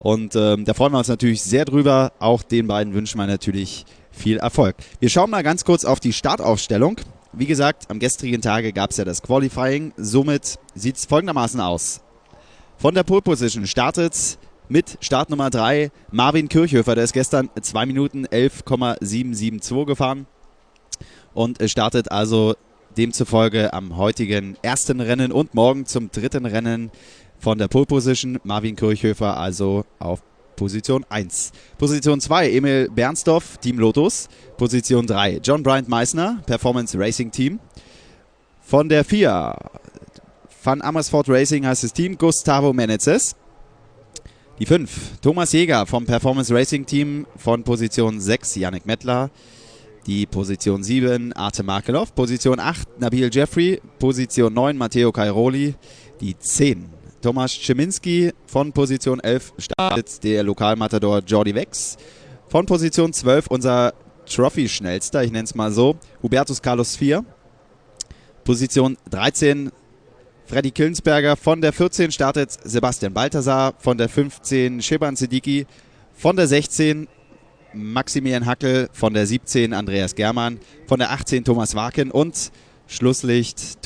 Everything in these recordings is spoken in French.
Und da freuen wir uns natürlich sehr drüber. Auch den beiden wünschen wir natürlich viel Erfolg. Wir schauen mal ganz kurz auf die Startaufstellung. Wie gesagt, am gestrigen Tage gab es ja das Qualifying. Somit sieht es folgendermaßen aus. Von der Pole Position startet mit Startnummer 3 Marvin Kirchhöfer. Der ist gestern 2 Minuten 11,772 gefahren und startet also demzufolge am heutigen ersten Rennen und morgen zum dritten Rennen von der Pole Position. Marvin Kirchhöfer also auf Position 1. Position 2 Emil Bernsdorf, Team Lotus. Position 3 John Bryant Meissner, Performance Racing Team. Von der 4 Van Amersfoort Racing heißt das Team, Gustavo Menezes. Die 5 Thomas Jäger vom Performance Racing Team. Von Position 6 Yannick Mettler. Die Position 7 Artem Markelov. Position 8 Nabil Jeffrey. Position 9 Matteo Cairoli. Die 10 Tomasz Szyminski. Von Position 11 startet der Lokalmatador Jordi Wex. Von Position 12 unser Trophy-Schnellster, ich nenne es mal so, Hubertus Carlos 4. Position 13 Freddy Kilnsberger. Von der 14 startet Sebastian Balthasar. Von der 15 Sheban Siddiqui. Von der 16 Maximilian Hackel. Von der 17 Andreas Germann. Von der 18 Thomas Waken und Schlusslicht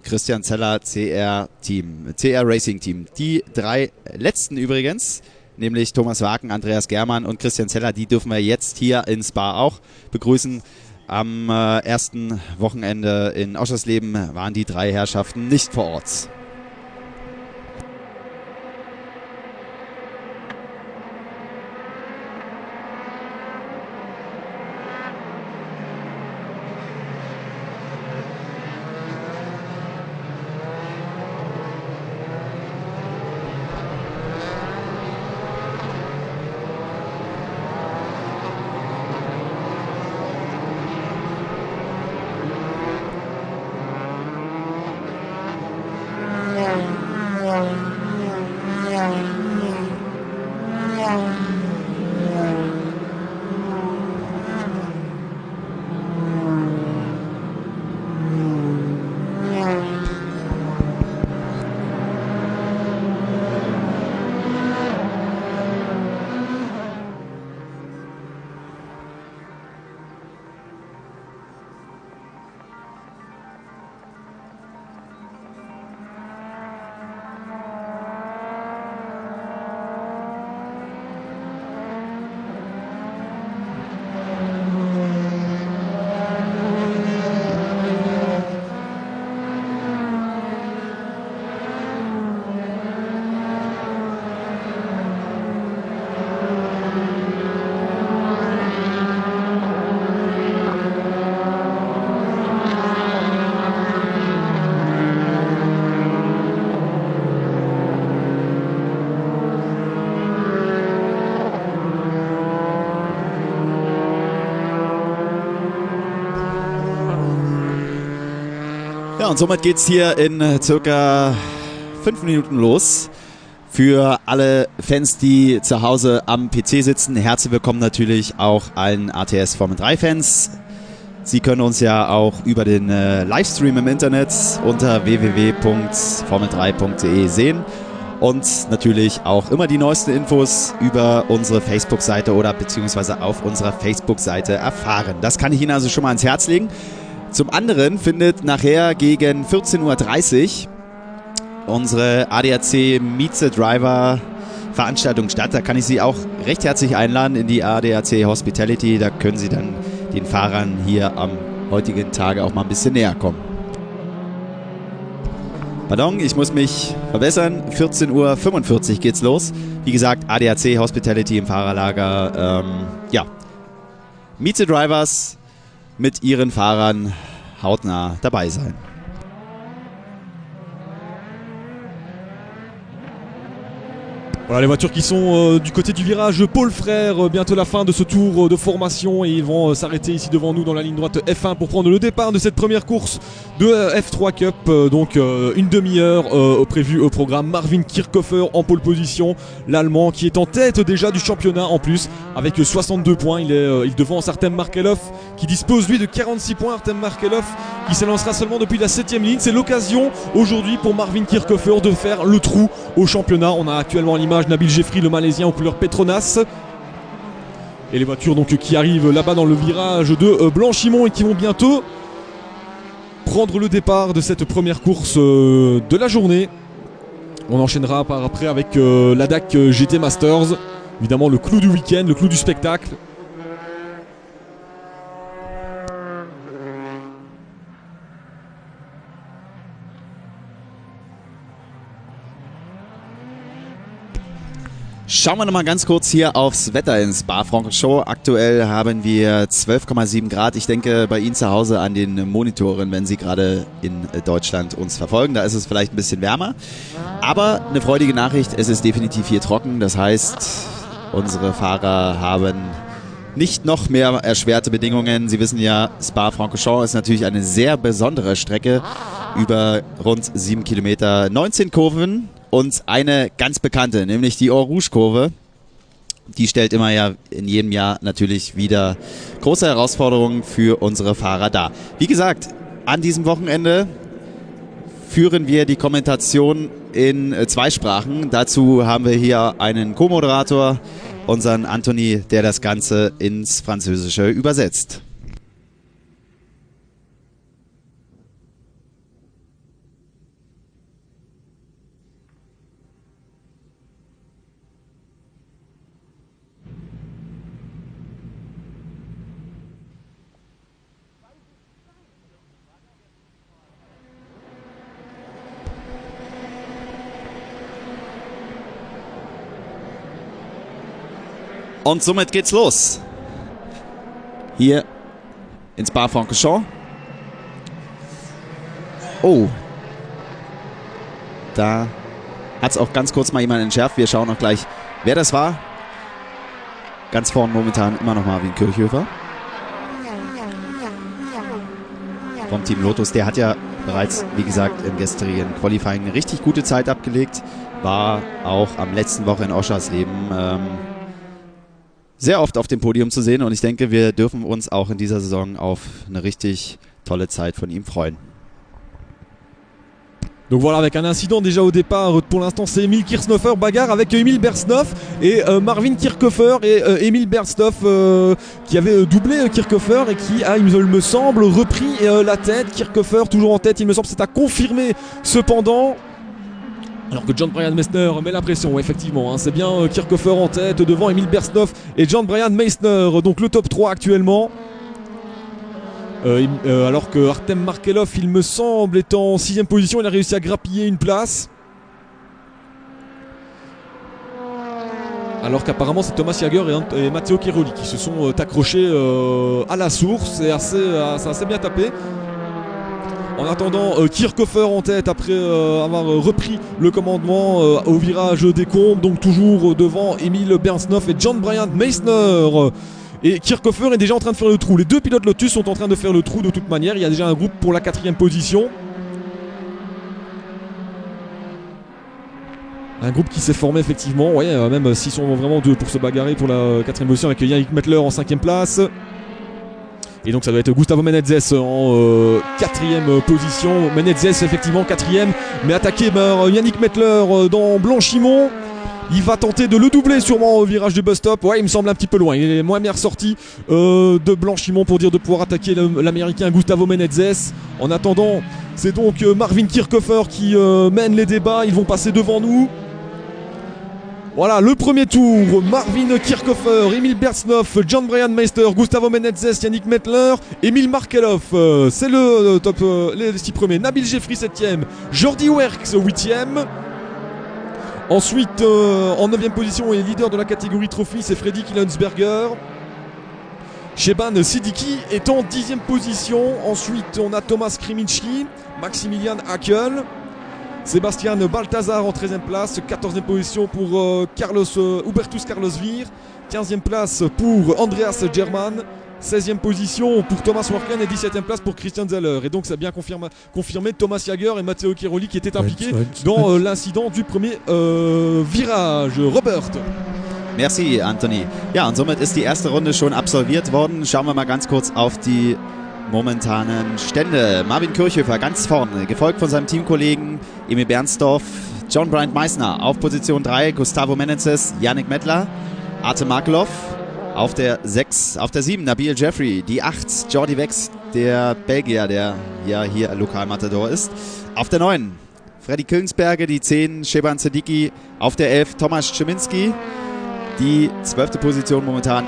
Christian Zeller, CR Racing Team. Die 3 letzten übrigens, nämlich Thomas Waken, Andreas Germann und Christian Zeller, die dürfen wir jetzt hier in Spa auch begrüßen. Am ersten Wochenende in Oschersleben waren die 3 Herrschaften nicht vor Ort. Ja, und somit geht es hier in circa 5 Minuten los. Für alle Fans, die zu Hause am PC sitzen, herzlich willkommen natürlich auch allen ATS Formel 3 Fans. Sie können uns ja auch über den Livestream im Internet unter www.formel3.de sehen und natürlich auch immer die neuesten Infos über unsere Facebook-Seite oder beziehungsweise auf unserer Facebook-Seite erfahren. Das kann ich Ihnen also schon mal ans Herz legen. Zum anderen findet nachher gegen 14:30 Uhr unsere ADAC Meet the Driver Veranstaltung statt. Da kann ich Sie auch recht herzlich einladen in die ADAC Hospitality. Da können Sie dann den Fahrern hier am heutigen Tage auch mal ein bisschen näher kommen. Pardon, ich muss mich verbessern. 14:45 Uhr geht's los. Wie gesagt, ADAC Hospitality im Fahrerlager. Ja, Meet the Drivers mit ihren Fahrern hautnah dabei sein. Voilà les voitures qui sont du côté du virage Paul Frère, bientôt la fin de ce tour de formation et ils vont s'arrêter ici devant nous dans la ligne droite F1 pour prendre le départ de cette première course de F3 Cup. Donc une demi-heure prévue au programme. Marvin Kirchhofer en pole position, l'Allemand qui est en tête déjà du championnat en plus avec 62 points. Il devance Artem Markelov qui dispose lui de 46 points. Artem Markelov qui s'élancera seulement depuis la 7ème ligne. C'est l'occasion aujourd'hui pour Marvin Kirchhofer de faire le trou au championnat. On a actuellement l'image virage, Nabil Jeffrey, le Malaisien aux couleurs Petronas. Et les voitures donc qui arrivent là-bas dans le virage de Blanchimont et qui vont bientôt prendre le départ de cette première course de la journée. On enchaînera par après avec la DAC GT Masters. Évidemment le clou du week-end, le clou du spectacle. Schauen wir nochmal ganz kurz hier aufs Wetter in Spa-Francorchamps. Aktuell haben wir 12,7 Grad. Ich denke, bei Ihnen zu Hause an den Monitoren, wenn Sie gerade in Deutschland uns verfolgen, da ist es vielleicht ein bisschen wärmer. Aber eine freudige Nachricht, es ist definitiv hier trocken. Das heißt, unsere Fahrer haben nicht noch mehr erschwerte Bedingungen. Sie wissen ja, Spa-Francorchamps ist natürlich eine sehr besondere Strecke. Über rund 7 Kilometer, 19 Kurven. Und eine ganz bekannte, nämlich die Eau Rouge Kurve. Die stellt immer ja in jedem Jahr natürlich wieder große Herausforderungen für unsere Fahrer dar. Wie gesagt, an diesem Wochenende führen wir die Kommentation in 2 Sprachen. Dazu haben wir hier einen Co-Moderator, unseren Anthony, der das Ganze ins Französische übersetzt. Und somit geht's los. Hier in Spa-Francorchamps. Oh. Da hat es auch ganz kurz mal jemand entschärft. Wir schauen noch gleich, wer das war. Ganz vorne momentan immer noch Marvin Kirchhofer. Vom Team Lotus. Der hat ja bereits, wie gesagt, im gestrigen Qualifying eine richtig gute Zeit abgelegt. War auch am letzten Woche in Oschersleben sehr oft auf dem Podium zu sehen und ich denke, wir dürfen uns auch in dieser Saison auf eine richtig tolle Zeit von ihm freuen. Donc voilà, avec un incident déjà au départ, pour l'instant c'est Emil Kirchhofer, bagarre avec Emil Bersthoff et Marvin Kirchhofer et Emil Bersthoff qui avait doublé Kirchhofer et qui a, il me semble, repris la tête. Kirchhofer toujours en tête, il me semble, c'est à confirmer cependant. Alors que John Brian Meissner met la pression, effectivement, hein, c'est bien Kirchhofer en tête devant Emil Bersthoff et John Brian Meissner, donc le top 3 actuellement. Alors que Artem Markelov, il me semble, est en 6ème position, il a réussi à grappiller une place. Alors qu'apparemment c'est Thomas Jager et Matteo Cheroli qui se sont accrochés à la source, et ça a assez bien tapé. En attendant, Kirchhofer en tête après avoir repris le commandement au virage des Combes, donc toujours devant Emil Bersthoff et John Brian Meissner. Et Kirchhofer est déjà en train de faire le trou. Les 2 pilotes Lotus sont en train de faire le trou de toute manière. Il y a déjà un groupe pour la 4ème position. Un groupe qui s'est formé effectivement, ouais, même s'ils sont vraiment 2 pour se bagarrer pour la 4ème position avec Yannick Mettler en 5ème place. Et donc ça doit être Gustavo Menezes en 4ème position. Menezes effectivement 4ème, mais attaqué par Yannick Mettler dans Blanchimont. Il va tenter de le doubler sûrement au virage du bus stop. Ouais, il me semble un petit peu loin. Il est moins bien ressorti de Blanchimont pour dire de pouvoir attaquer l'américain Gustavo Menezes. En attendant, c'est donc Marvin Kirchhofer qui mène les débats. Ils vont passer devant nous. Voilà le premier tour, Marvin Kirchhofer, Emil Bersthoff, John Brian Meissner, Gustavo Menezes, Yannick Mettler, Emil Markelov, c'est le top, les 6 premiers, Nabil Jeffrey 7ème, Jordi Werks 8ème. Ensuite en 9ème position et leader de la catégorie Trophy, c'est Freddy Killensberger. Sheban Siddiqui est en 10ème position. Ensuite on a Thomas Kriminski, Maximilian Hakel, Sébastien Balthazar en 13ème place, 14ème position pour Hubertus Carlos Vir, 15ème place pour Andreas German, 16ème position pour Thomas Warken et 17ème place pour Christian Zeller. Et donc ça a bien confirmé Thomas Jager et Matteo Cheroli qui étaient impliqués dans l'incident du premier virage. Robert. Merci, Anthony. Ja, und somit ist die erste Runde schon absolviert worden. Schauen wir mal ganz kurz auf die momentanen Stände. Marvin Kirchhofer ganz vorne, gefolgt von seinem Teamkollegen Emil Bersthoff, John Bryant Meissner. Auf Position 3 Gustavo Menezes, Yannick Mettler, Artem Markelov. Auf der 6, auf der 7 Nabil Jeffrey. Die 8 Jordi Wex, der Belgier, der ja hier Lokalmatador ist. Auf der 9 Freddy Killensberger, die 10 Sheban Sedicki. Auf der 11 Tomasz Szyminski. Die 12. Position momentan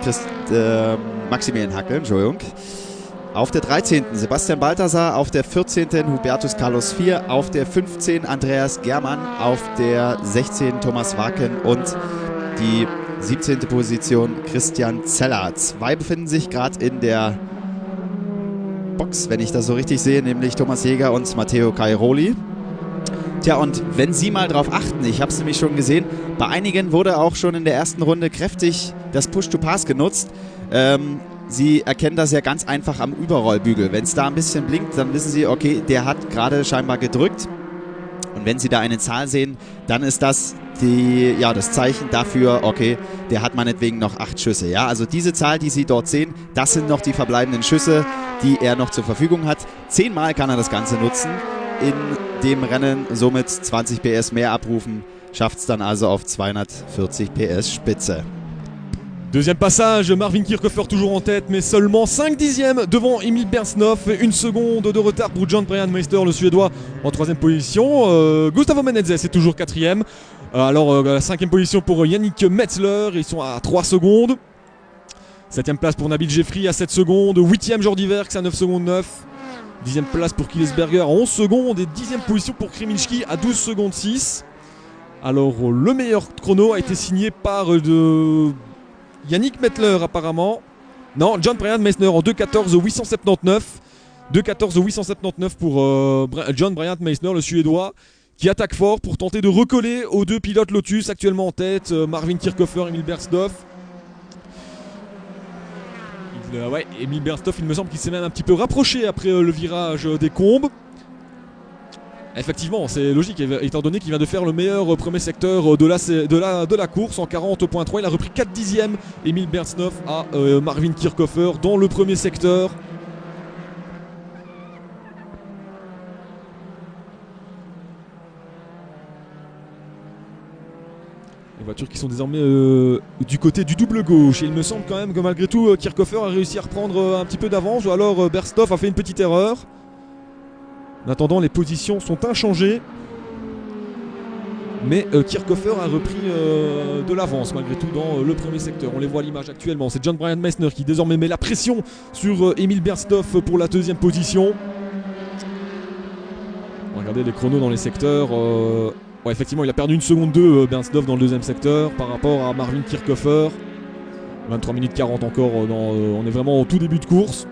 Maximilian Hackel, Entschuldigung. Auf der 13. Sebastian Balthasar, auf der 14. Hubertus Carlos IV, auf der 15. Andreas Germann, auf der 16. Thomas Waken und die 17. Position Christian Zeller. 2 befinden sich gerade in der Box, wenn ich das so richtig sehe, nämlich Thomas Jäger und Matteo Cairoli. Tja, und wenn Sie mal drauf achten, ich habe es nämlich schon gesehen, bei einigen wurde auch schon in der ersten Runde kräftig das Push-to-Pass genutzt. Sie erkennen das ja ganz einfach am Überrollbügel. Wenn es da ein bisschen blinkt, dann wissen Sie, okay, der hat gerade scheinbar gedrückt. Und wenn Sie da eine Zahl sehen, dann ist das das Zeichen dafür, okay, der hat meinetwegen noch 8 Schüsse. Ja? Also diese Zahl, die Sie dort sehen, das sind noch die verbleibenden Schüsse, die er noch zur Verfügung hat. 10-mal kann er das Ganze nutzen in dem Rennen, somit 20 PS mehr abrufen, schafft es dann also auf 240 PS Spitze. Deuxième passage, Marvin Kirchhofer toujours en tête, mais seulement 5 dixièmes devant Emil Berntsnoff. 1 seconde de retard pour John Bryant Meister, le Suédois, en 3e position. Gustavo Menezes est toujours 4e. Alors, 5e position pour Yannick Metzler, ils sont à 3 secondes. 7e place pour Nabil Jeffrey à 7 secondes. 8e Jordi Verks à 9 secondes 9. 10e place pour Killesberger à 11 secondes. Et 10e position pour Kreminski à 12 secondes 6. Alors, le meilleur chrono a été signé par Yannick Metzler apparemment. Non, John Bryant Meissner en 2.14.879. 2.14.879 pour John Bryant Meissner, le Suédois, qui attaque fort pour tenter de recoller aux 2 pilotes Lotus actuellement en tête, Marvin Kirchhofer et Emil Berntsnoff. Emil Berntsnoff, il me semble qu'il s'est même un petit peu rapproché après le virage des Combes. Effectivement, c'est logique, étant donné qu'il vient de faire le meilleur premier secteur de la course en 40.3. Il a repris 4 dixièmes, Emil Berntsnoff à Marvin Kirchhofer dans le premier secteur. Les voitures qui sont désormais du côté du double gauche. Et il me semble quand même que malgré tout, Kirchhofer a réussi à reprendre un petit peu d'avance, ou alors Berntsnoff a fait une petite erreur. En attendant, les positions sont inchangées. Mais Kirchhofer a repris de l'avance malgré tout dans le premier secteur. On les voit à l'image actuellement. C'est John Bryant Meissner qui désormais met la pression sur Emil Berntsnoff pour la 2e position. Regardez les chronos dans les secteurs. Effectivement, il a perdu 1 seconde 2 Berntsnoff dans le 2e secteur par rapport à Marvin Kirchhofer. 23 minutes 40 encore. On est vraiment au tout début de course.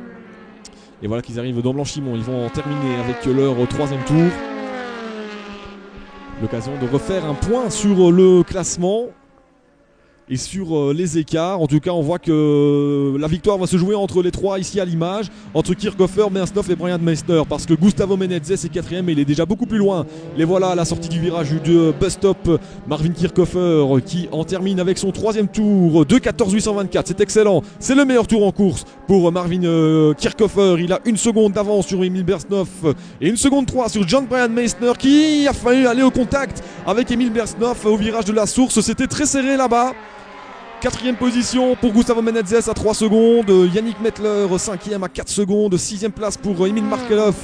Et voilà qu'ils arrivent dans Blanchimont. Ils vont en terminer avec leur 3e tour. L'occasion de refaire un point sur le classement et sur les écarts. En tout cas, on voit que la victoire va se jouer entre les 3 ici à l'image, entre Kirchhofer, Berntsnoff et Bryant Meissner, parce que Gustavo Menezes est 4e et il est déjà beaucoup plus loin. Les voilà à la sortie du virage de bus stop. Marvin Kirchhofer qui en termine avec son 3e tour, 2.14.824. C'est excellent, c'est le meilleur tour en course pour Marvin Kirchhofer. Il a 1 seconde d'avance sur Emil Berntsnoff et 1 seconde 3 sur John Bryant Meissner, qui a failli aller au contact avec Emil Berntsnoff au virage de la source. C'était très serré là-bas. 4e position pour Gustavo Menezes à 3 secondes, Yannick Mettler 5e à 4 secondes, 6e place pour Emil Markelov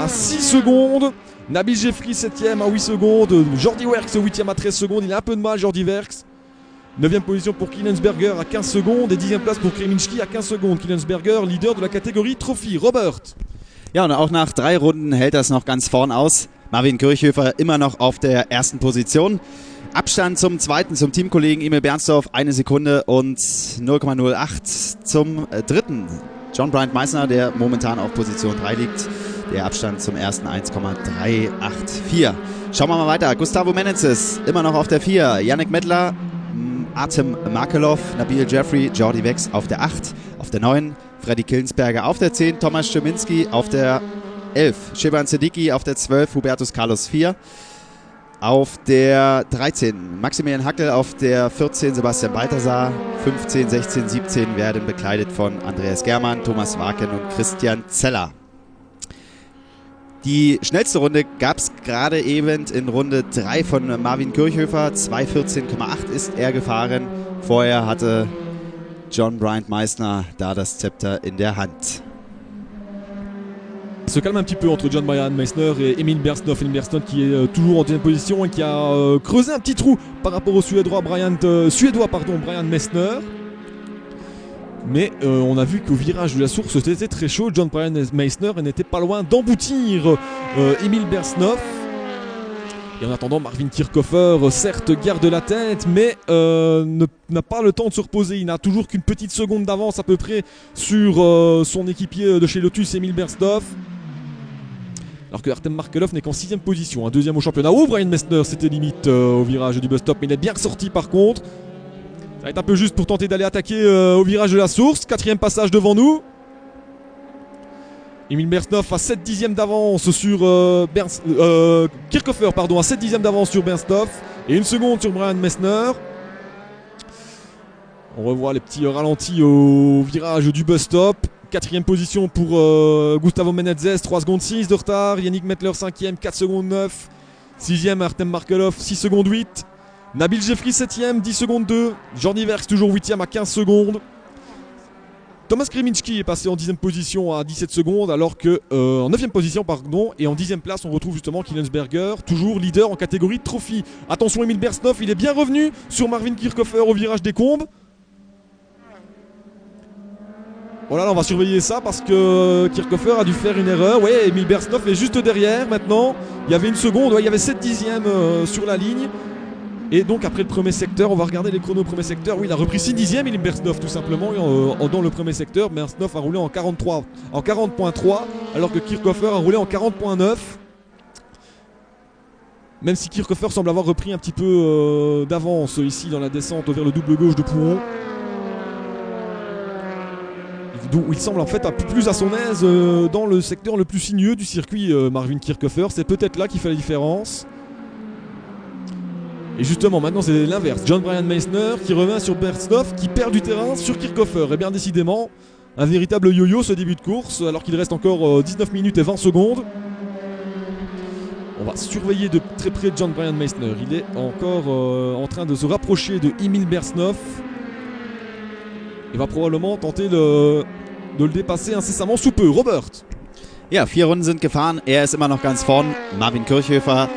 à 6 secondes, Nabil Jeffrey 7e à 8 secondes, Jordi Verks 8e à 13 secondes, il a un peu de mal Jordi Verks. 9e position pour Killensberger à 15 secondes et 10e place pour Kreminski à 15 secondes. Killensberger, leader de la Kategorie Trophy. Robert. Ja, und auch nach 3 Runden hält das noch ganz vorn aus. Marvin Kirchhofer immer noch auf der 1. Position. Abstand zum 2., zum Teamkollegen Emil Berntsnoff 1 Sekunde und 0,08 zum 3. John Bryant Meissner, der momentan auf Position 3 liegt. Der Abstand zum 1. 1,384. Schauen wir mal weiter. Gustavo Menezes immer noch auf der 4. Yannick Mettler, Artem Markelov, Nabil Jeffrey, Jordi Wex auf der 8. Auf der 9 Freddy Killensberger auf der 10. Tomasz Szyminski auf der 11. Sheban Sedicki auf der 12. Hubertus Carlos IV. Auf der 13 Maximilian Hackel, auf der 14 Sebastian Balthasar, 15, 16, 17 werden bekleidet von Andreas Germann, Thomas Waken und Christian Zeller. Die schnellste Runde gab es gerade eben in Runde 3 von Marvin Kirchhofer. 2:14,8 ist er gefahren. Vorher hatte John Bryant Meissner da das Zepter in der Hand. Se calme un petit peu entre John Bryant Meissner et Emil Bernstoff. Emil Bernstoff qui est toujours en deuxième position et qui a creusé un petit trou par rapport au Suédois Brian Meissner. Mais on a vu qu'au virage de la source c'était très chaud. John Bryant Meissner n'était pas loin d'emboutir Emil Bernstoff. Et en attendant, Marvin Kirchhofer, certes, garde la tête, mais n'a pas le temps de se reposer. Il n'a toujours qu'une petite seconde d'avance à peu près sur son équipier de chez Lotus, Emil Bernstoff. Alors que Artem Markelov n'est qu'en 6ème position, un deuxième au championnat. Oh, Brian Meissner, c'était limite au virage du bus stop, mais il est bien ressorti par contre. Ça va être un peu juste pour tenter d'aller attaquer au virage de la source. 4ème passage devant nous. Emil Bernstoff a 7 dixièmes d'avance sur Kirchhofer, pardon, à 7 dixièmes d'avance sur Bernstoff et 1 seconde sur Brian Meissner. On revoit les petits ralentis au virage du bus stop. 4ème position pour Gustavo Menezes, 3 secondes 6 de retard. Yannick Mettler 5ème, 4 secondes 9. 6ème Artem Markelov, 6 secondes 8. Nabil Jeffrey 7ème, 10 secondes 2. Jordi Verks toujours 8ème à 15 secondes. Thomas Kreminski est passé en 10ème position à 17 secondes, alors que en 9ème position, pardon, et en 10ème place, on retrouve justement Killensberger, toujours leader en catégorie trophy. Attention, Emil Bernstoff, il est bien revenu sur Marvin Kirchhofer au virage des Combes. Voilà, là, on va surveiller ça parce que Kirchhofer a dû faire une erreur. Oui, Emil Bernstoff est juste derrière maintenant. Il y avait 1 seconde, il y avait 7 dixièmes sur la ligne. Et donc après le premier secteur, on va regarder les chronos au premier secteur. Oui, il a repris 6 dixièmes, Emil Bernstoff tout simplement dans le premier secteur. Bernstoff a roulé en 40.3 alors que Kirchhofer a roulé en 40.9. Même si Kirchhofer semble avoir repris un petit peu d'avance ici dans la descente vers le double gauche de Pouron. D'où il semble en fait un peu plus à son aise dans le secteur le plus sinueux du circuit, Marvin Kirchhofer. C'est peut-être là qu'il fait la différence. Et justement, maintenant c'est l'inverse. John Bryant Meissner qui revient sur Bernstoff, qui perd du terrain sur Kirchhofer. Et bien décidément, un véritable yo-yo ce début de course, alors qu'il reste encore 19 minutes et 20 secondes. On va surveiller de très près John Bryant Meissner. Il est encore en train de se rapprocher de Emil Bernstoff. Il va probablement tenter de le dépasser incessamment sous peu. Robert. Ja, 4 Runden sind gefahren. Er ist immer noch ganz vorn. Marvin Kirchhofer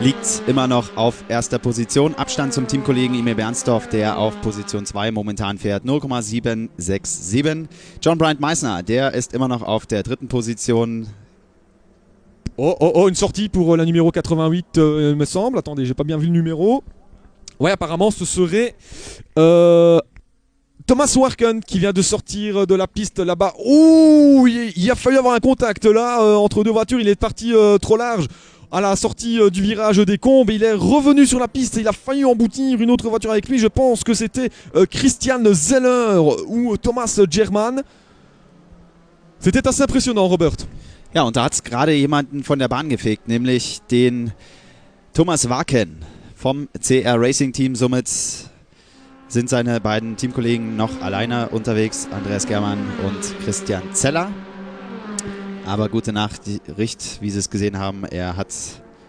liegt immer noch auf erster Position. Abstand zum Teamkollegen Emil Bernstoff, der auf Position 2 momentan fährt. 0,767. John Bryant Meissner, der ist immer noch auf der 3. Position. Oh, une sortie pour la numéro 88, il me semble. Attendez, j'ai pas bien vu le numéro. Ouais, apparemment, ce serait Thomas Warken qui vient de sortir de la piste là-bas. Ouh, il a fallu avoir un contact là entre deux voitures. Il est parti trop large à la sortie du virage des Combes. Il est revenu sur la piste et il a failli emboutir une autre voiture avec lui. Je pense que c'était Christian Zeller ou Thomas German. C'était assez impressionnant, Robert. Ja, und da hat es gerade jemanden von der Bahn gefegt, nämlich den Thomas Warken vom CR Racing Team. Somit sind seine beiden Teamkollegen noch alleine unterwegs, Andreas Germann und Christian Zeller. Aber gute Nachricht, wie Sie es gesehen haben, er hat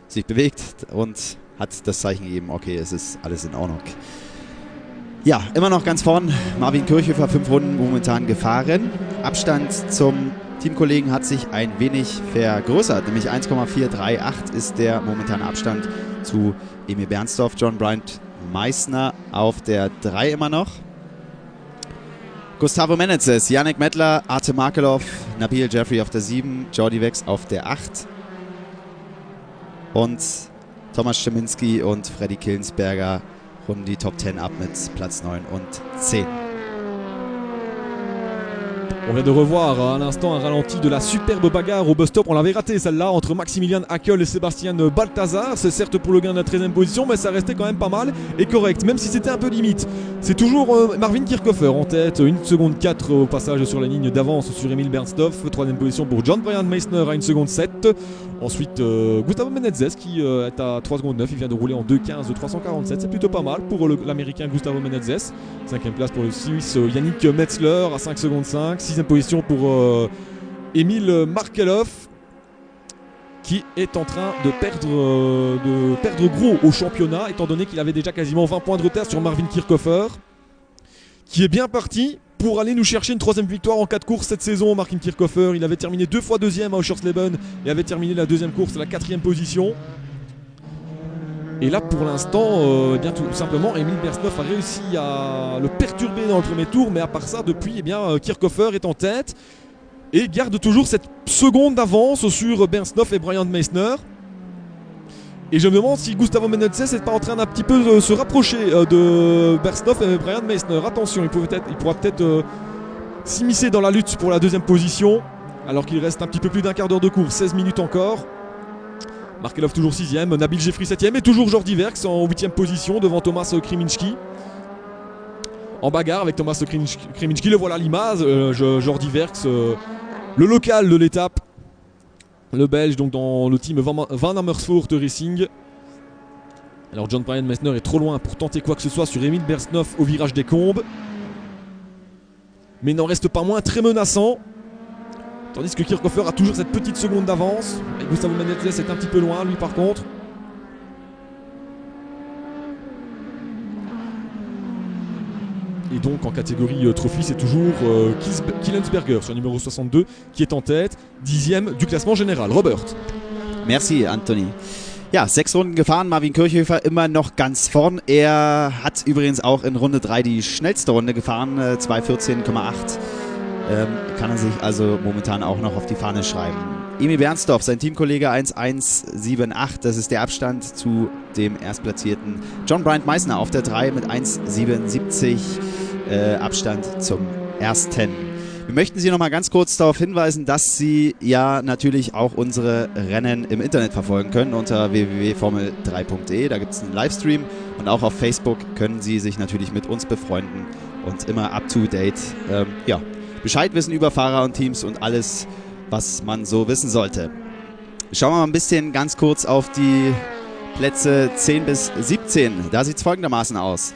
sich bewegt und hat das Zeichen gegeben, okay, es ist alles in Ordnung. Ja, immer noch ganz vorn, Marvin Kirchhofer, 5 Runden momentan gefahren. Abstand zum Teamkollegen hat sich ein wenig vergrößert, nämlich 1,438 ist der momentane Abstand zu Emil Bernstoff. John Bryant Meissner auf der 3 immer noch. Gustavo Menezes, Yannick Mettler, Artem Markelov, Nabil Jeffrey auf der 7, Jordi Verks auf der 8 und Thomas Schiminski und Freddy Killensberger runden die Top 10 ab mit Platz 9 und 10. On vient de revoir à l'instant un ralenti de la superbe bagarre au bus stop. On l'avait raté celle-là entre Maximilian Hackel et Sébastien Balthazar. C'est certes pour le gain de la 13e position, mais ça restait quand même pas mal et correct, même si c'était un peu limite. C'est toujours Marvin Kirchhofer en tête, 1 seconde 4 au passage sur la ligne d'avance sur Emil Bernstoff. 3e position pour John Bryant Meissner à 1 seconde 7. Ensuite Gustavo Menezes qui est à 3 secondes 9. Il vient de rouler en 2.15 de 347. C'est plutôt pas mal pour l'américain Gustavo Menezes. 5e place pour le Suisse Yannick Metzler à 5 secondes 5. 6e position pour Emil Markelov. qui est en train de perdre gros au championnat, étant donné qu'il avait déjà quasiment 20 points de retard sur Marvin Kirchhofer, qui est bien parti pour aller nous chercher une 3e victoire en 4 courses cette saison. Marvin Kirchhofer, il avait terminé 2 fois 2e à Oschersleben et avait terminé la 2e course à la 4e position. Et là pour l'instant, bien tout simplement, Emil Bersnoff a réussi à le perturber dans le premier tour, mais à part ça, depuis, Kirchhofer est en tête et garde toujours cette seconde d'avance sur Bersnoff et Brian Meissner. Et je me demande si Gustavo Menezes n'est pas en train d'un petit peu se rapprocher de Bersnoff et Brian Meissner. Attention, il pourra peut-être s'immiscer dans la lutte pour la 2e position, alors qu'il reste un petit peu plus d'un quart d'heure de course, 16 minutes encore. Markelov toujours 6ème, Nabil Jeffrey 7ème et toujours Jordi Verks en 8ème position devant Thomas Kreminski. En bagarre avec Thomas Kreminski, le voilà Limoges, Jordi Verks, le local de l'étape, le belge donc dans le team Van Amersfoort Racing. Alors John Brian Meissner est trop loin pour tenter quoi que ce soit sur Emil Bersnoff au virage des Combes. Mais il n'en reste pas moins très menaçant. Tandis que Kirchhofer a toujours cette petite seconde d'avance. Et Gustavo Menezes est un petit peu loin, lui, par contre. Et donc, en catégorie trophy, c'est toujours Killensberger, sur le numéro 62, qui est en tête, 10e du classement général. Robert. Merci, Anthony. Ja, 6 Runden gefahren, Marvin Kirchhofer immer noch ganz vorn. Er hat übrigens auch in Runde 3 die schnellste Runde gefahren, 2:14,8. Kann er sich also momentan auch noch auf die Fahne schreiben. Emil Bernsdorf, sein Teamkollege 1:1,78, das ist der Abstand zu dem Erstplatzierten John Bryant Meissner auf der 3 mit 1:77 Abstand zum Ersten. Wir möchten Sie noch mal ganz kurz darauf hinweisen, dass Sie ja natürlich auch unsere Rennen im Internet verfolgen können unter www.formel3.de. Da gibt es einen Livestream und auch auf Facebook können Sie sich natürlich mit uns befreunden und immer up to date Bescheid wissen über Fahrer und Teams und alles, was man so wissen sollte. Schauen wir mal ein bisschen ganz kurz auf die Plätze 10 bis 17. Da sieht es folgendermaßen aus.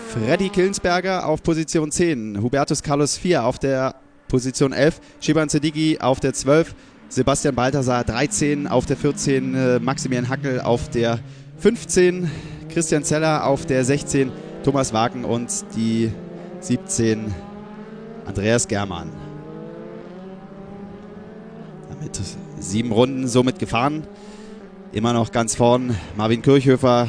Freddy Killensberger auf Position 10, Hubertus Carlos 4 auf der Position 11, Shiban Sedigi auf der 12, Sebastian Balthasar 13 auf der 14, Maximilian Hackel auf der 15, Christian Zeller auf der 16, Thomas Wagen und die 17 Andreas Germann. Damit 7 Runden somit gefahren. Immer noch ganz vorn Marvin Kirchhofer,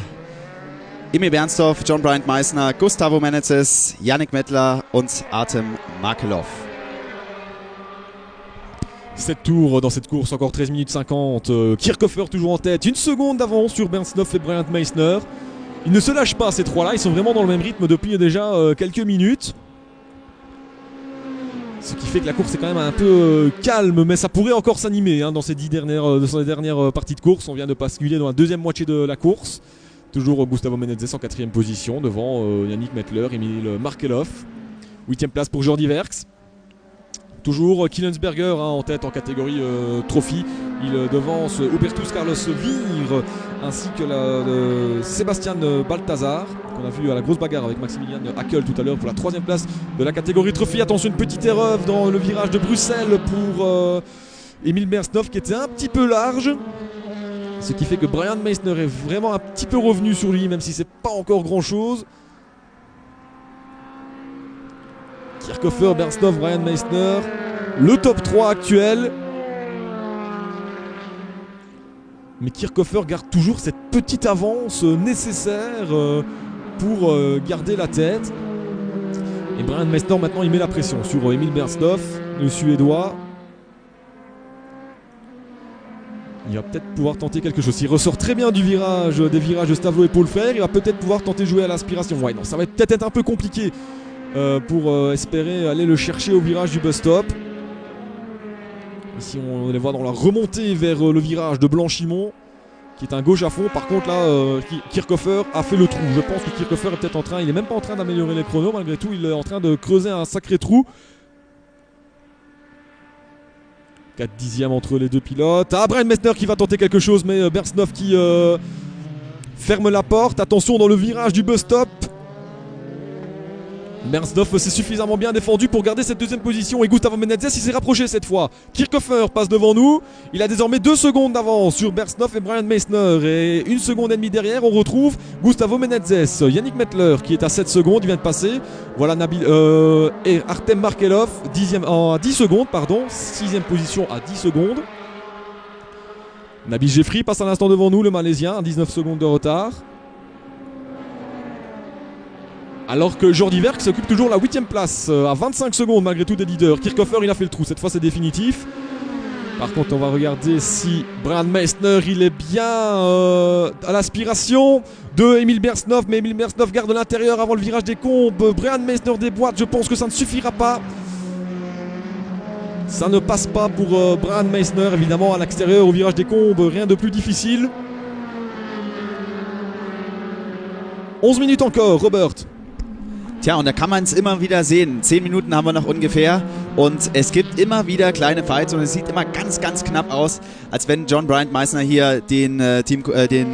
Emil Bernsdorf, John Bryant Meissner, Gustavo Menezes, Yannick Mettler und Artem Markelov. 7 tours dans cette course, encore 13 minutes 50. Kirchhofer toujours en tête, une seconde d'avance sur Bernsdorf et Bryant Meissner. Ils ne se lâchent pas ces trois-là, ils sont vraiment dans le même rythme depuis déjà quelques minutes. Ce qui fait que la course est quand même un peu calme, mais ça pourrait encore s'animer dans ces dernières parties de course. On vient de basculer dans la deuxième moitié de la course. Toujours Gustavo Menezes en 4ème position devant Yannick Mettler, Emil Markelov. 8ème place pour Jordi Verks. Toujours Killensberger en tête en catégorie trophy. Il devance Hubertus Carlos Vir ainsi que Sébastien Balthasar, qu'on a vu à la grosse bagarre avec Maximilian Hackel tout à l'heure pour la 3ème place de la catégorie trophy. Attention, une petite erreur dans le virage de Bruxelles pour Emil Bersnoff qui était un petit peu large. Ce qui fait que Brian Meissner est vraiment un petit peu revenu sur lui, même si c'est pas encore grand chose. Kirchhofer, Bersnoff, Brian Meissner, le top 3 actuel. Mais Kirchhofer garde toujours cette petite avance nécessaire pour garder la tête. Et Brian Meissner maintenant il met la pression sur Emil Bersnoff, le Suédois. Il va peut-être pouvoir tenter quelque chose. Il ressort très bien des virages de Stavlo et Paul Frère. Il va peut-être pouvoir tenter de jouer à l'aspiration. Ouais, non, ça va peut-être être un peu compliqué pour espérer aller le chercher au virage du bus stop. Ici, on les voit dans la remontée vers le virage de Blanchimont, qui est un gauche à fond. Par contre, là, Kirchhofer a fait le trou. Je pense que Kirchhofer est peut-être en train. Il n'est même pas en train d'améliorer les chronos. Malgré tout, il est en train de creuser un sacré trou. 4 dixièmes entre les deux pilotes. Ah, Brian Meissner qui va tenter quelque chose, mais Bersnoff qui ferme la porte. Attention dans le virage du bus stop. Bernsdorf s'est suffisamment bien défendu pour garder cette deuxième position et Gustavo Menezes il s'est rapproché cette fois. Kirchhofer passe devant nous, il a désormais 2 secondes d'avance sur Bernsdorf et Brian Meissner et 1 seconde et demie derrière on retrouve Gustavo Menezes. Yannick Mettler qui est à 7 secondes, il vient de passer. Voilà Nabil et Artem Markelov à 10 secondes, pardon, 6ème position à 10 secondes. Nabil Jeffrey passe à l'instant devant nous, le Malaisien, à 19 secondes de retard. Alors que Jordi Verck s'occupe toujours la 8ème place à 25 secondes malgré tout des leaders. Kirchhofer il a fait le trou, cette fois c'est définitif. Par contre on va regarder si Brian Meissner il est bien à l'aspiration de Emil Bernsdorf. Mais Emil Bernsdorf garde l'intérieur avant le virage des Combes. Brian Meissner déboîte, je pense que ça ne suffira pas. Ça ne passe pas pour Brian Meissner évidemment à l'extérieur au virage des Combes, rien de plus difficile. 11 minutes encore, Robert. Tja, und da kann man es immer wieder sehen. 10 Minuten haben wir noch ungefähr und es gibt immer wieder kleine Fights und es sieht immer ganz, ganz knapp aus, als wenn John Bryant Meissner hier den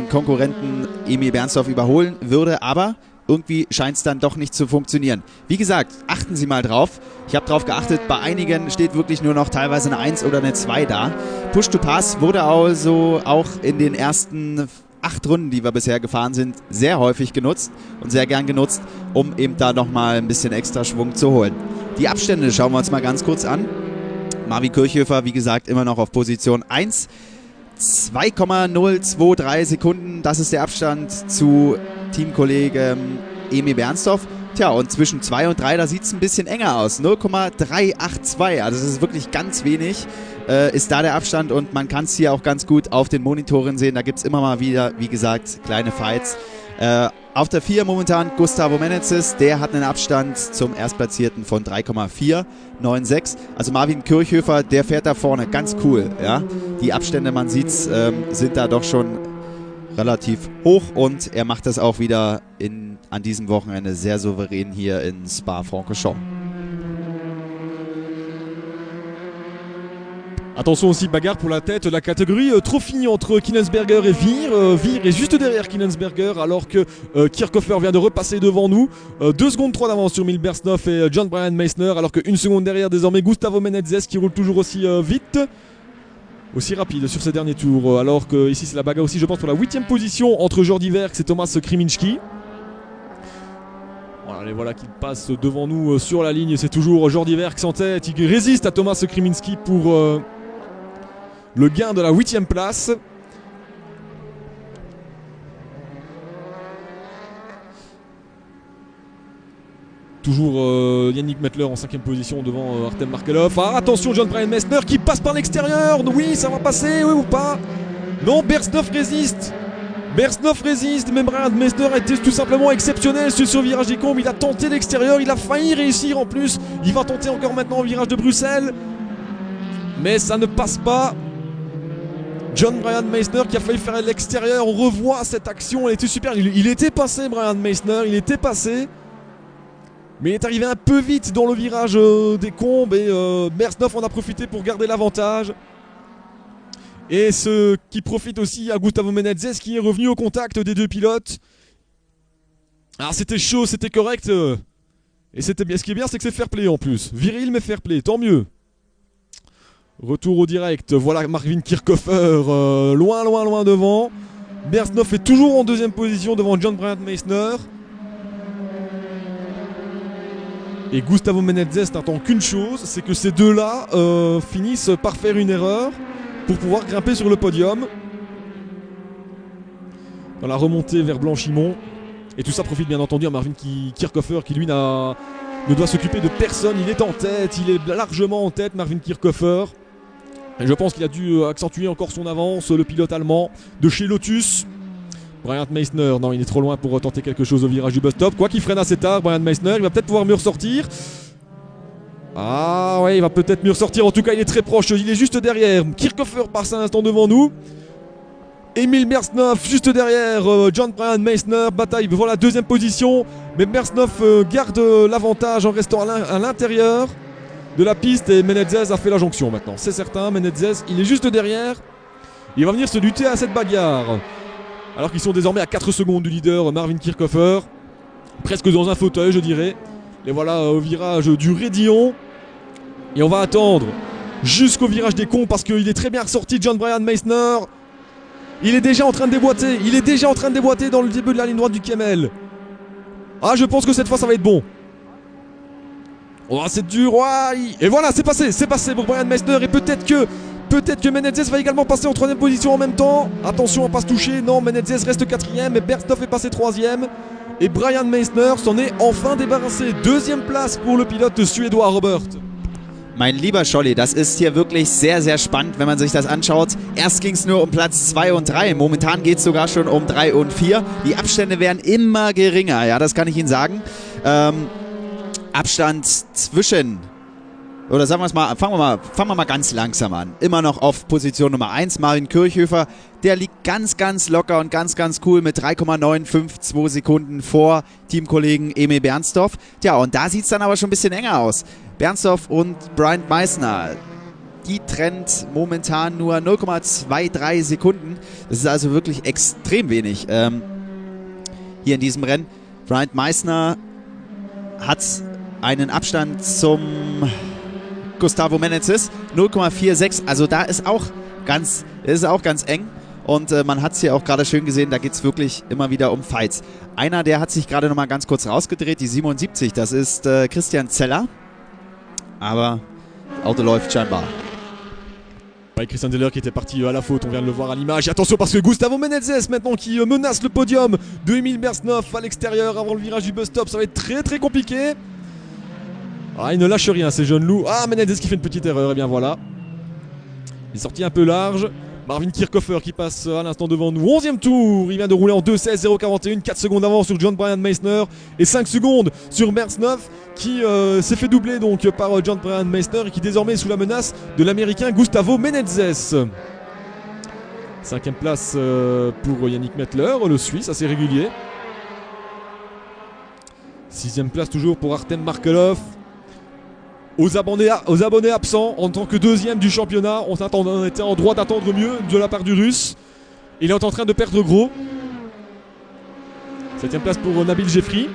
Konkurrenten Emil Bernsdorf überholen würde, aber irgendwie scheint es dann doch nicht zu funktionieren. Wie gesagt, achten Sie mal drauf. Ich habe drauf geachtet, bei einigen steht wirklich nur noch teilweise eine 1 oder eine 2 da. Push to Pass wurde also auch in den ersten 8 Runden, die wir bisher gefahren sind, sehr häufig genutzt und sehr gern genutzt, um eben da nochmal ein bisschen extra Schwung zu holen. Die Abstände schauen wir uns mal ganz kurz an. Marvin Kirchhofer, wie gesagt, immer noch auf Position 1. 2,023 Sekunden, das ist der Abstand zu Teamkollege Emil Bernsdorf. Tja, und zwischen 2 und 3, da sieht es ein bisschen enger aus. 0,382, also das ist wirklich ganz wenig, ist da der Abstand und man kann es hier auch ganz gut auf den Monitoren sehen. Da gibt es immer mal wieder, wie gesagt, kleine Fights. Auf der 4 momentan Gustavo Menezes, der hat einen Abstand zum Erstplatzierten von 3,496. Also Marvin Kirchhofer, der fährt da vorne, ganz cool. Ja? Die Abstände, man sieht es, sind da doch schon relativ hoch und er macht das auch wieder an diesem Wochenende sehr souverän hier in Spa-Francorchamps. Attention aussi, bagarre pour la tête, la catégorie trophy entre Kienensberger et Vir. Vir est juste derrière Kienensberger alors que Kirchhofer vient de repasser devant nous. 2 secondes 3 d'avance sur Emil Bernsdorf et John Brian Meissner alors que 1 seconde derrière désormais Gustavo Menezes qui roule toujours aussi vite. Aussi rapide sur ces derniers tours. Alors que ici c'est la bagarre aussi je pense pour la 8ème position entre Jordi Verck et Thomas Kriminski. Voilà, et voilà qu'il passe devant nous sur la ligne. C'est toujours Jordi Verck en tête. Il résiste à Thomas Kriminski pour le gain de la 8ème place. Toujours Yannick Mettler en 5ème position devant Artem Markelov. Ah, attention John Brian Meissner qui passe par l'extérieur. Oui, ça va passer, oui ou pas? Non, Bernsdorf résiste. Bernsdorf résiste, mais Brian Meissner a été tout simplement exceptionnel sur ce virage des Combes. Il a tenté l'extérieur, il a failli réussir en plus. Il va tenter encore maintenant au virage de Bruxelles. Mais ça ne passe pas. John Brian Meissner qui a failli faire l'extérieur. On revoit cette action, elle était super. Il était passé, Brian Meissner, il était passé. Mais il est arrivé un peu vite dans le virage des Combes et Bernsdorf en a profité pour garder l'avantage. Et ce qui profite aussi à Gustavo Menezes qui est revenu au contact des 2 pilotes. Alors c'était chaud, c'était correct. Et c'était bien. Ce qui est bien, c'est que c'est fair play en plus. Viril mais fair play, tant mieux. Retour au direct, voilà Marvin Kirchhofer loin devant. Bernsdorf est toujours en 2ème position devant John Brian Meissner. Et Gustavo Menezes n'attend qu'une chose, c'est que ces deux-là finissent par faire une erreur pour pouvoir grimper sur le podium. Dans la remontée vers Blanchimont. Et tout ça profite bien entendu à Marvin Kirchhofer qui lui ne doit s'occuper de personne. Il est en tête, il est largement en tête Marvin Kirchhofer. Et je pense qu'il a dû accentuer encore son avance, le pilote allemand de chez Lotus. Brian Meissner, non, il est trop loin pour tenter quelque chose au virage du bus stop. Quoi qu'il freine assez tard, Brian Meissner, il va peut-être pouvoir mieux ressortir. Ah ouais, il va peut-être mieux ressortir. En tout cas, il est très proche, il est juste derrière. Kirchhofer passe un instant devant nous. Emil Bernsdorf juste derrière John Brian Meissner. Bataille pour la 2ème position. Mais Bernsdorf garde l'avantage en restant à l'intérieur de la piste. Et Menezes a fait la jonction maintenant. C'est certain, Menezes, il est juste derrière. Il va venir se lutter à cette bagarre. Alors qu'ils sont désormais à 4 secondes du leader Marvin Kirchhofer. Presque dans un fauteuil je dirais. Les voilà au virage du Raidillon. Et on va attendre jusqu'au virage des cons parce qu'il est très bien ressorti, John Brian Meissner. Il est déjà en train de déboîter. Il est déjà en train de déboîter dans le début de la ligne droite du Kemmel. Ah, je pense que cette fois ça va être bon. Oh, c'est dur. Et voilà, c'est passé pour Brian Meissner. Et peut-être que Menezes va également passer en 3ème position en même temps. Attention à ne pas se toucher. Non, Menezes reste 4ème. Et Bergstoff est passé 3ème. Et Brian Meissner s'en est enfin débarrassé. 2ème place pour le pilote suédois Robert. Mein lieber Scholli, das ist hier wirklich sehr, sehr spannend, wenn man sich das anschaut. Erst ging es nur um Platz 2 und 3, momentan geht es sogar schon um 3 und 4. Die Abstände werden immer geringer, ja, das kann ich Ihnen sagen. Abstand zwischen, oder sagen wir es mal, fangen wir mal ganz langsam an. Immer noch auf Position Nummer 1, Marvin Kirchhöfer, der liegt ganz, ganz locker und ganz, ganz cool mit 3,952 Sekunden vor Teamkollegen Emil Bernstorff. Tja, und da sieht es dann aber schon ein bisschen enger aus. Bernstorff und Brian Meissner, die trennt momentan nur 0,23 Sekunden. Das ist also wirklich extrem wenig hier in diesem Rennen. Brian Meissner hat einen Abstand zum Gustavo Menezes, 0,46. Also da ist auch ganz eng. Und man hat es hier auch gerade schön gesehen, da geht es wirklich immer wieder um Fights. Einer, der hat sich gerade noch mal ganz kurz rausgedreht, die 77, das ist Christian Zeller. Aber das Auto läuft scheinbar. Ouais, Christian Zeller qui était parti à la faute, on vient de le voir à l'image. Attention parce que Gustavo Menezes maintenant qui menace le podium de Emil Bernstorff à l'extérieur avant le virage du bus stop. Ça va être très très compliqué. Ah, il ne lâche rien ces jeunes loups. Ah, Menezes qui fait une petite erreur, et bien voilà. Il est sorti un peu large. Marvin Kirchhofer qui passe à l'instant devant nous. 11e tour, il vient de rouler en 2.16.041, 4 secondes d'avance sur John Brian Meissner et 5 secondes sur Bernstorff qui s'est fait doubler donc par John Brian Meissner et qui désormais est sous la menace de l'américain Gustavo Menezes. 5e place pour Yannick Mettler, le Suisse assez régulier. 6e place toujours pour Artem Markelov. Aux abonnés absents, en tant que 2e du championnat, on était en droit d'attendre mieux de la part du Russe. Il est en train de perdre gros. 7e place pour Nabil Jeffrey.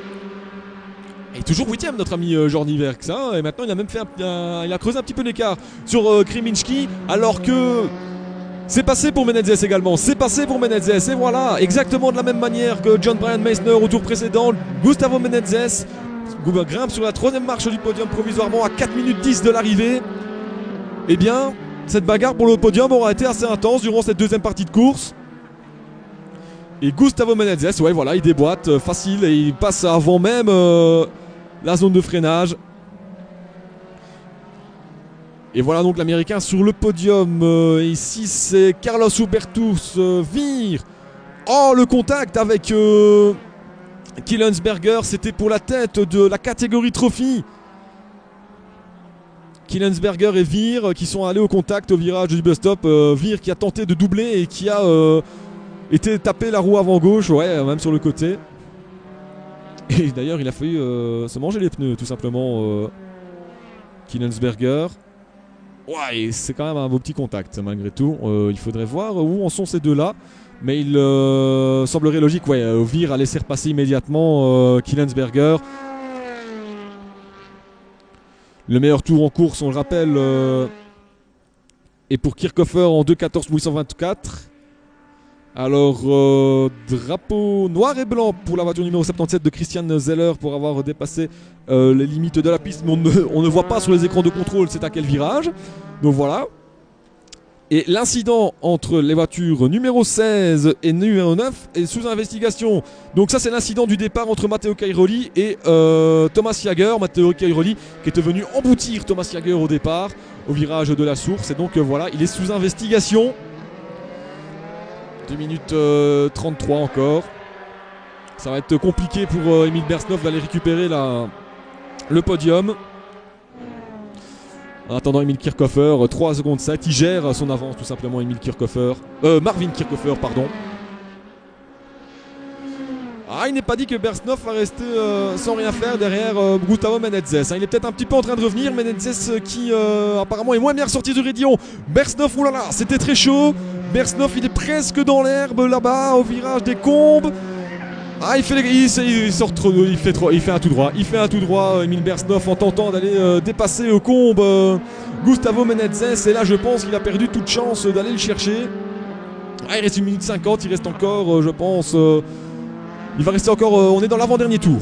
Et toujours 8e notre ami Jordi Verks. Hein, et maintenant il a même fait il a creusé un petit peu l'écart sur Kreminski. Alors que c'est passé pour Menezes également. C'est passé pour Menezes. Et voilà, exactement de la même manière que John Brian Meissner au tour précédent. Gustavo Menezes grimpe sur la 3e marche du podium provisoirement à 4 minutes 10 de l'arrivée. Eh bien, cette bagarre pour le podium aura été assez intense durant cette 2e partie de course. Et Gustavo Menezes, ouais voilà, il déboîte facile et il passe avant même la zone de freinage. Et voilà donc l'américain sur le podium. Ici c'est Carlos Hubertus vire. Oh, le contact avec Killensberger, c'était pour la tête de la catégorie Trophy. Killensberger et Vir qui sont allés au contact au virage du bus stop. Vir qui a tenté de doubler et qui a été tapé la roue avant gauche, ouais, même sur le côté. Et d'ailleurs, il a failli se manger les pneus, tout simplement, Killensberger. Ouais, c'est quand même un beau petit contact, malgré tout. Il faudrait voir où en sont ces deux-là. Mais il semblerait logique, ouais, Vir a laissé repasser immédiatement Killensberger. Le meilleur tour en course, on le rappelle, est pour Kirchhofer en 2.14.824. Alors, drapeau noir et blanc pour la voiture numéro 77 de Christian Zeller pour avoir dépassé les limites de la piste. Mais on ne voit pas sur les écrans de contrôle c'est à quel virage. Donc voilà. Et l'incident entre les voitures numéro 16 et numéro 9 est sous investigation. Donc ça c'est l'incident du départ entre Matteo Cairoli et Thomas Jager. Matteo Cairoli qui était venu emboutir Thomas Jager au départ, au virage de la source. Et donc voilà, il est sous investigation. 2 minutes 33 encore. Ça va être compliqué pour Emil Bernstorff d'aller récupérer le podium. En attendant Emil Kirchhofer, 3 secondes 7, il gère son avance tout simplement Emil Kirchhofer. Marvin Kirchhofer, pardon. Ah, il n'est pas dit que Bernstorff va rester sans rien faire derrière Gustavo Menezes. Il est peut-être un petit peu en train de revenir. Menezes qui apparemment est moins bien sorti du Raidillon. Bernstorff, oulala, c'était très chaud. Bernstorff, il est presque dans l'herbe là-bas au virage des Combes. Ah, il fait un tout droit. Il fait un tout droit, Emil Bersdorf, en tentant d'aller dépasser au combe Gustavo Menezes. Et là, je pense qu'il a perdu toute chance d'aller le chercher. Ah, il reste 1 minute 50. Il reste encore, je pense. Il va rester encore. On est dans l'avant-dernier tour.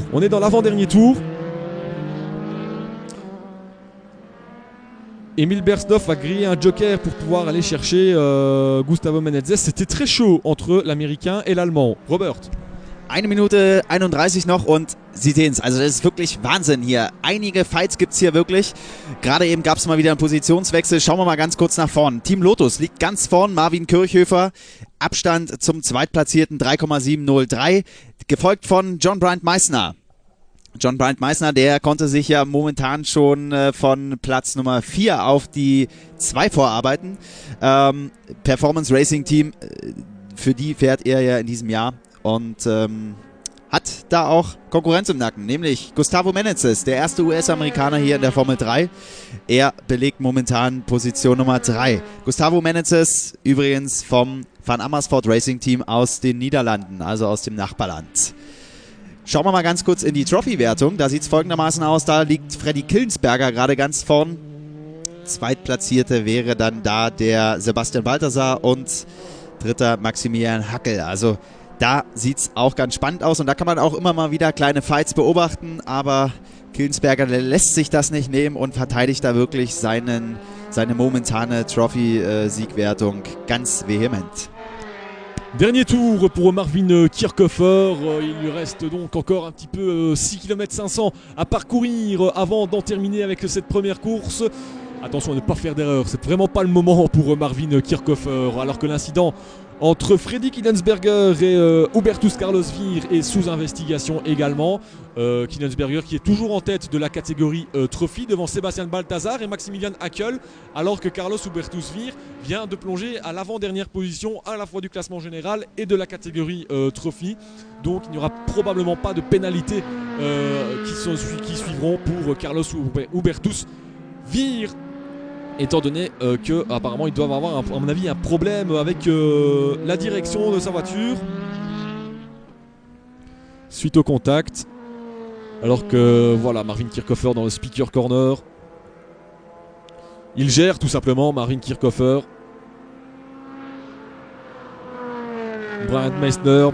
Emil Bersdorf a grillé un joker pour pouvoir aller chercher Gustavo Menezes. C'était très chaud entre l'Américain et l'Allemand. Robert. 1 Minute 31 noch und Sie sehen es, also das ist wirklich Wahnsinn hier. Einige Fights gibt es hier wirklich. Gerade eben gab es mal wieder einen Positionswechsel. Schauen wir mal ganz kurz nach vorn. Team Lotus liegt ganz vorn, Marvin Kirchhofer. Abstand zum Zweitplatzierten 3,703. Gefolgt von John Bryant Meissner. John Bryant Meissner, der konnte sich ja momentan schon von Platz Nummer 4 auf die 2 vorarbeiten. Performance Racing Team, für die fährt er ja in diesem Jahr. Und hat da auch Konkurrenz im Nacken, nämlich Gustavo Menezes, der erste US-Amerikaner hier in der Formel 3. Er belegt momentan Position Nummer 3. Gustavo Menezes übrigens vom Van Amersfoort Racing Team aus den Niederlanden, also aus dem Nachbarland. Schauen wir mal ganz kurz in die Trophy-Wertung. Da sieht es folgendermaßen aus, da liegt Freddy Killensberger gerade ganz vorn. Zweitplatzierte wäre dann da der Sebastian Balthasar und dritter Maximilian Hackel. Also da sieht es auch ganz spannend aus und da kann man auch immer mal wieder kleine Fights beobachten, aber Killensberger lässt sich das nicht nehmen und verteidigt da wirklich seine momentane Trophy-Siegwertung ganz vehement. Dernier tour pour Marvin Kirchhofer. Il lui reste donc encore un petit peu 6 km 500 à parcourir avant d'en terminer avec cette première course. Attention à ne pas faire d'erreur, c'est vraiment pas le moment pour Marvin Kirchhofer, alors que l'incident entre Freddy Killensberger et Hubertus Carlos Vir est sous investigation également. Killensberger qui est toujours en tête de la catégorie Trophy devant Sébastien Balthasar et Maximilian Hackel, alors que Carlos Hubertus Vir vient de plonger à l'avant-dernière position à la fois du classement général et de la catégorie Trophy. Donc il n'y aura probablement pas de pénalités qui suivront pour Carlos Hubertus Vir, étant donné qu'apparemment ils doivent avoir, à mon avis, un problème avec la direction de sa voiture suite au contact. Alors que voilà, Marvin Kirchhofer dans le speaker corner. Il gère tout simplement, Marvin Kirchhofer. Bryant Meissner,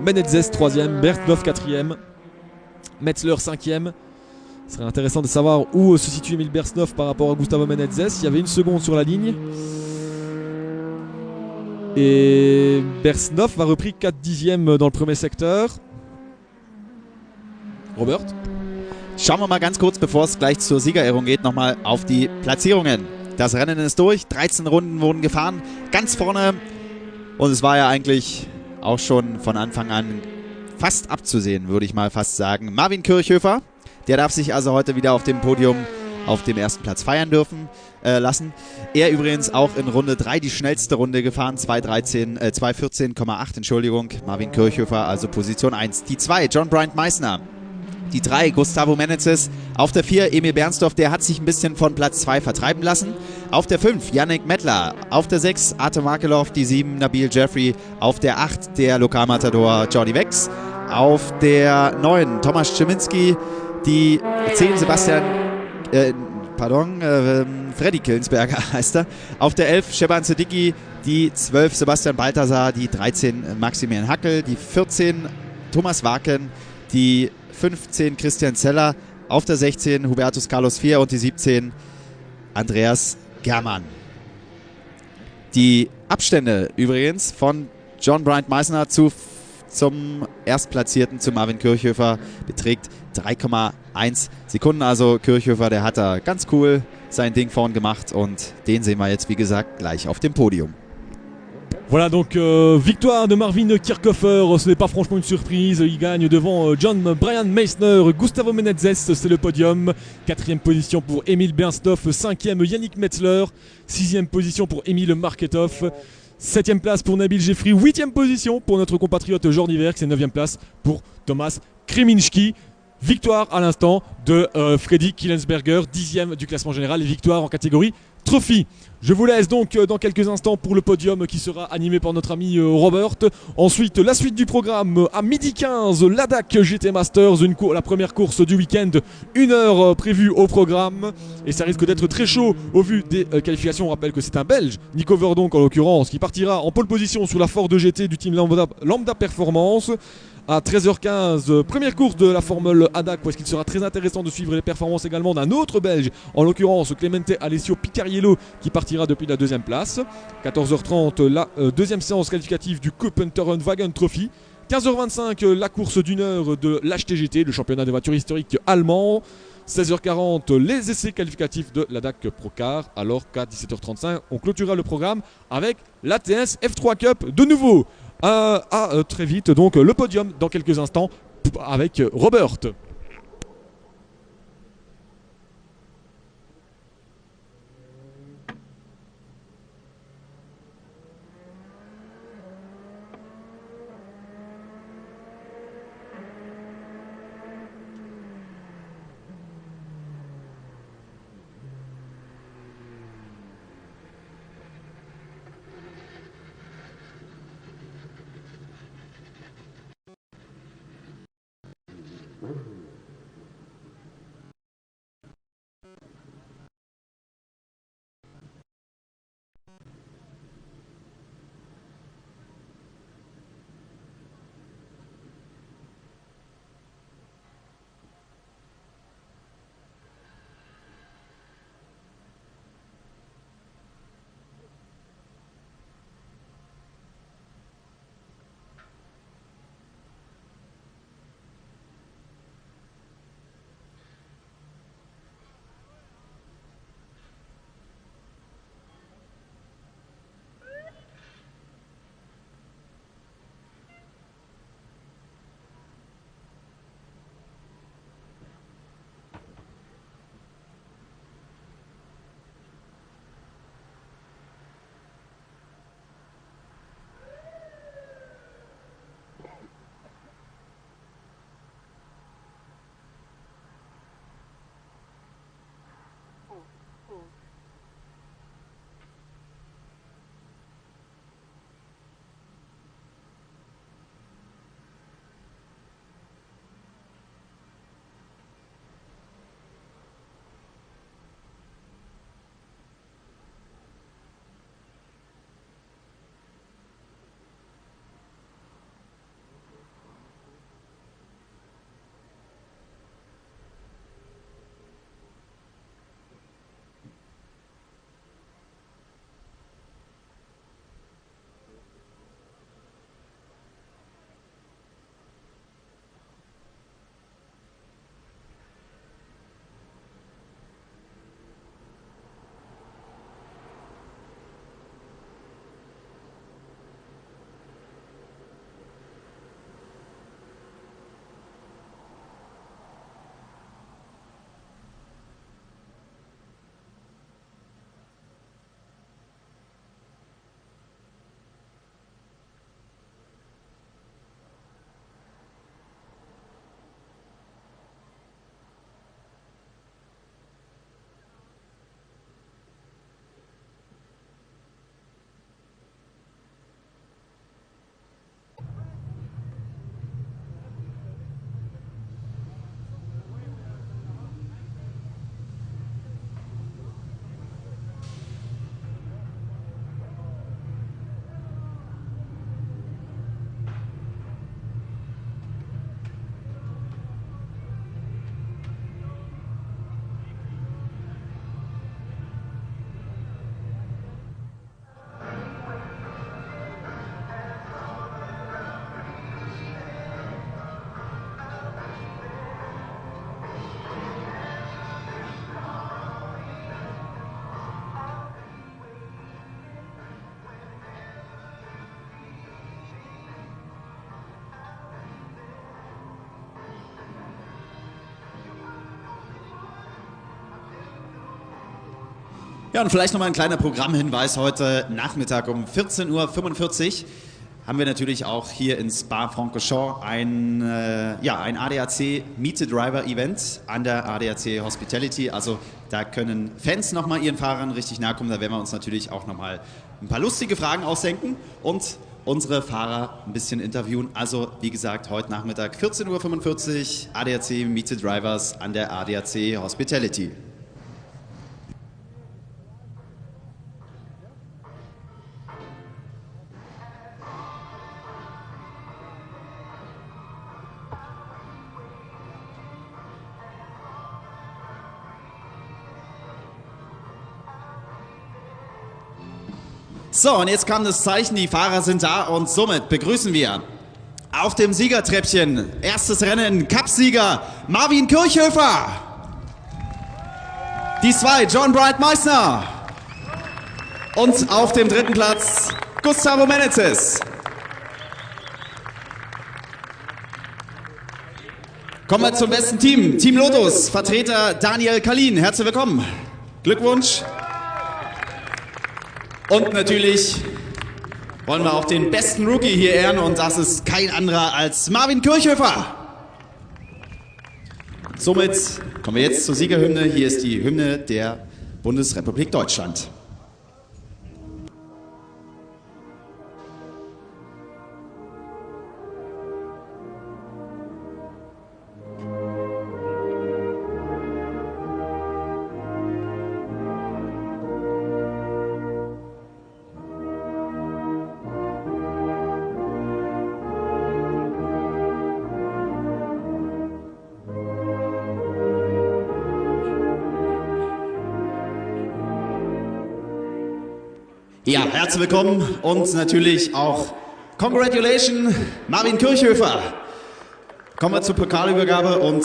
Menezes 3ème, Bersdorf 4ème, Metzler 5ème. Ce serait intéressant de savoir où se situe Emil Bersdorf par rapport à Gustavo Menezes. Il y avait 1 seconde sur la ligne. Et Bersdorf a repris 4 dixièmes dans le premier secteur. Robert? Schauen wir mal ganz kurz, bevor es gleich zur Siegerehrung geht, nochmal auf die Platzierungen. Das Rennen ist durch, 13 Runden wurden gefahren, ganz vorne. Und es war ja eigentlich auch schon von Anfang an fast abzusehen, würde ich mal fast sagen. Marvin Kirchhofer, der darf sich also heute wieder auf dem Podium auf dem ersten Platz feiern lassen. Er übrigens auch in Runde 3 die schnellste Runde gefahren, 2:14,8, Entschuldigung. Marvin Kirchhofer, also Position 1. Die 2, John Bryant Meissner. Die 3, Gustavo Menezes. Auf der 4, Emil Bersdorf, der hat sich ein bisschen von Platz 2 vertreiben lassen. Auf der 5, Yannick Mettler. Auf der 6, Artem Akelov. Die 7, Nabil Jeffrey. Auf der 8, der Lokalmatador Jordi Wex. Auf der 9, Thomas Schiminski. Die 10, Freddy Killensberger heißt er. Auf der 11, Sheban Sedicki. Die 12, Sebastian Balthasar. Die 13, Maximilian Hackel. Die 14, Thomas Waken. Die 15, Christian Zeller. Auf der 16, Hubertus Carlos Vir. Und die 17, Andreas Germann. Die Abstände übrigens von John Bryant Meissner zum Erstplatzierten, zu Marvin Kirchhofer, beträgt 3,1 Sekunden. Also Kirchhofer, der hat da ganz cool sein Ding vorn gemacht und den sehen wir jetzt, wie gesagt, gleich auf dem Podium. Voilà donc victoire de Marvin Kirchhofer, ce n'est pas franchement une surprise, il gagne devant John Bryant Meissner, Gustavo Menezes, c'est le podium, 4ème position pour Emil Bersdorf, 5ème Yannick Metzler, 6ème position pour Emil Marketov, 7ème place pour Nabil Jeffrey, 8ème position pour notre compatriote Jordi Wex et 9ème place pour Thomas Kreminski. Victoire à l'instant de Freddy Killensberger, 10e du classement général et victoire en catégorie Trophy. Je vous laisse donc dans quelques instants pour le podium qui sera animé par notre ami Robert. Ensuite, la suite du programme à 12h15, l'ADAC GT Masters, la première course du week-end, 1 heure prévue au programme. Et ça risque d'être très chaud au vu des qualifications. On rappelle que c'est un Belge, Nico Verdonk en l'occurrence, qui partira en pole position sur la Ford GT du team Lambda Performance. À 13h15, première course de la Formule ADAC, où est-ce qu'il sera très intéressant de suivre les performances également d'un autre Belge, en l'occurrence Clemente Alessio Picariello, qui partira depuis la deuxième place. 14h30, la deuxième séance qualificative du Coupe-Unterwagen Trophy. 15h25, la course d'une heure de l'HTGT, le championnat des voitures historiques allemand. 16h40, les essais qualificatifs de l'ADAC Procar, alors qu'à 17h35, on clôturera le programme avec l'ATS F3 Cup de nouveau. Très vite, donc le podium dans quelques instants avec Robert. Ja, und vielleicht nochmal ein kleiner Programmhinweis heute Nachmittag um 14:45 Uhr. haben wir natürlich auch hier in Spa-Francorchamps ein ADAC Meet the Driver Event an der ADAC Hospitality. Also da können Fans nochmal ihren Fahrern richtig nahe kommen. Da werden wir uns natürlich auch nochmal ein paar lustige Fragen ausdenken und unsere Fahrer ein bisschen interviewen. Also wie gesagt, heute Nachmittag 14:45 Uhr ADAC Meet the Drivers an der ADAC Hospitality. So, und jetzt kam das Zeichen, die Fahrer sind da und somit begrüßen wir auf dem Siegertreppchen, erstes Rennen, Cupsieger Marvin Kirchhöfer. Die 2, John Bright Meissner. Und auf dem dritten Platz, Gustavo Meneses. Kommen wir zum besten Team, Team Lotus, Vertreter Daniel Kalin. Herzlich willkommen. Glückwunsch. Und natürlich wollen wir auch den besten Rookie hier ehren und das ist kein anderer als Marvin Kirchhöfer. Somit kommen wir jetzt zur Siegerhymne. Hier ist die Hymne der Bundesrepublik Deutschland. Ja, herzlich willkommen und natürlich auch Congratulations, Marvin Kirchhöfer. Kommen wir zur Pokalübergabe und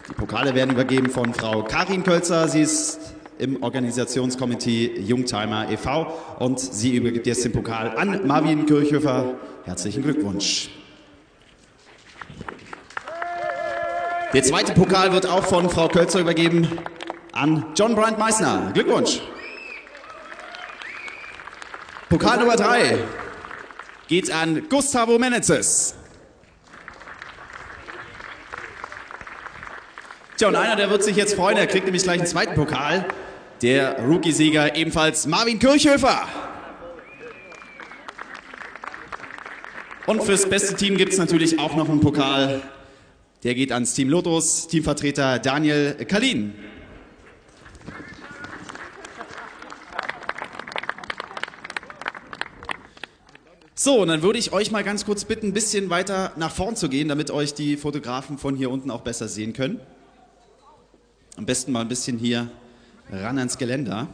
die Pokale werden übergeben von Frau Karin Kölzer. Sie ist im Organisationskomitee Youngtimer e.V. und sie übergibt jetzt den Pokal an Marvin Kirchhöfer. Herzlichen Glückwunsch. Der zweite Pokal wird auch von Frau Kölzer übergeben an John Bright Meissner. Glückwunsch. Pokal Nummer 3 geht an Gustavo Meneses. Tja, und einer, der wird sich jetzt freuen, er kriegt nämlich gleich einen zweiten Pokal. Der Rookie-Sieger ebenfalls Marvin Kirchhöfer. Und fürs beste Team gibt es natürlich auch noch einen Pokal. Der geht ans Team Lotus, Teamvertreter Daniel Kalin. So, und dann würde ich euch mal ganz kurz bitten, ein bisschen weiter nach vorn zu gehen, damit euch die Fotografen von hier unten auch besser sehen können. Am besten mal ein bisschen hier ran ans Geländer.